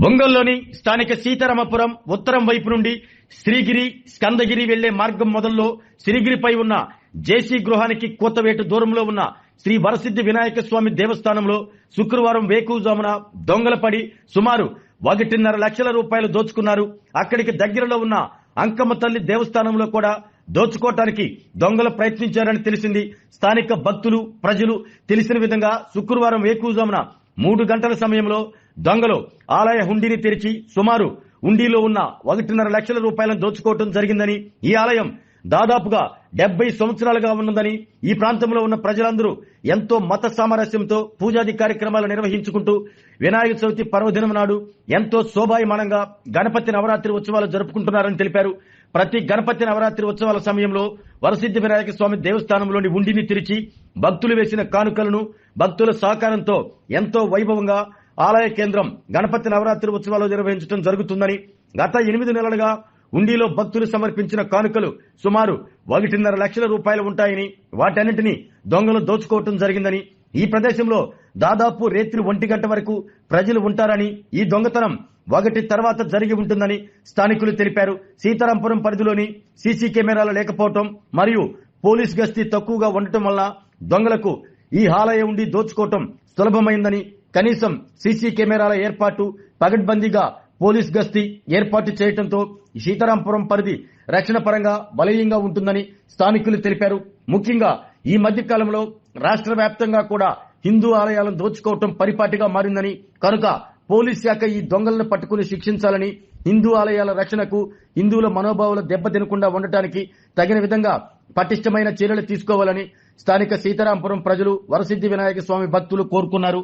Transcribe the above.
ఒంగోలులోని స్థానిక సీతారామపురం ఉత్తరం వైపు నుండి శ్రీగిరి స్కందగిరి వెళ్లే మార్గం మొదల్లో శ్రీగిరిపై ఉన్న జేసీ గృహానికి కూతవేటు దూరంలో ఉన్న శ్రీ వరసిద్ధి వినాయక స్వామి దేవస్థానంలో శుక్రవారం వేకువజామున దొంగల పడి సుమారు 1.5 లక్షల రూపాయలు దోచుకున్నారు. అక్కడికి దగ్గరలో ఉన్న అంకమ్మ తల్లి దేవస్థానంలో కూడా దోచుకోవటానికి దొంగలు ప్రయత్నించారని తెలిసింది. స్థానిక భక్తులు ప్రజలు తెలిసిన విధంగా శుక్రవారం వేకువజామున 3 గంటల సమయంలో దొంగలు ఆలయ హుండీని తెరిచి సుమారు హుండీలో ఉన్న 1.5 లక్షల రూపాయలను దోచుకోవడం జరిగిందని, ఈ ఆలయం దాదాపుగా 70 సంవత్సరాలుగా ఉన్నదని, ఈ ప్రాంతంలో ఉన్న ప్రజలందరూ ఎంతో మత సామరస్యంతో పూజాది కార్యక్రమాలు నిర్వహించుకుంటూ వినాయక చవితి పర్వదినం నాడు ఎంతో శోభాయమానంగా గణపతి నవరాత్రి ఉత్సవాలు జరుపుకుంటున్నారని తెలిపారు. ప్రతి గణపతి నవరాత్రి ఉత్సవాల సమయంలో వరసిద్ధి వినాయక స్వామి దేవస్థానంలోని హుండీని తెరిచి భక్తులు వేసిన కానుకలను భక్తుల సహకారంతో ఎంతో వైభవంగా ఆలయ కేంద్రం గణపతి నవరాత్రి ఉత్సవాలు నిర్వహించడం జరుగుతుందని, గత 8 నెలలుగా హుండీలో భక్తులు సమర్పించిన కానుకలు సుమారు 1.5 లక్షల రూపాయలు ఉంటాయని, వాటన్నింటినీ దొంగలు దోచుకోవటం జరిగిందని, ఈ ప్రదేశంలో దాదాపు రాత్రి 1 గంట వరకు ప్రజలు ఉంటారని, ఈ దొంగతనం 1 తర్వాత జరిగి ఉంటుందని స్థానికులు తెలిపారు. సీతారాంపురం పరిధిలోని సీసీ కెమెరాలు లేకపోవటం మరియు పోలీస్ గస్తీ తక్కువగా ఉండటం వల్ల దొంగలకు ఈ ఆలయ ఉండి దోచుకోవటం సులభమైందని, కనీసం సీసీ కెమెరాల ఏర్పాటు, పగడ్బందీగా పోలీస్ గస్తీ ఏర్పాటు చేయడంతో సీతారాంపురం పరిధి రక్షణ పరంగా బలీయంగా ఉంటుందని స్థానికులు తెలిపారు. ముఖ్యంగా ఈ మధ్య కాలంలో రాష్ట్ర వ్యాప్తంగా కూడా హిందూ ఆలయాలను దోచుకోవటం పరిపాటిగా మారిందని, కనుక పోలీస్ శాఖ ఈ దొంగలను పట్టుకుని శిక్షించాలని, హిందూ ఆలయాల రక్షణకు హిందువుల మనోభావాలు దెబ్బతినకుండా ఉండటానికి తగిన విధంగా పటిష్టమైన చర్యలు తీసుకోవాలని స్థానిక సీతారాంపురం ప్రజలు వరసిద్ధి వినాయక స్వామి భక్తులు కోరుకున్నారు.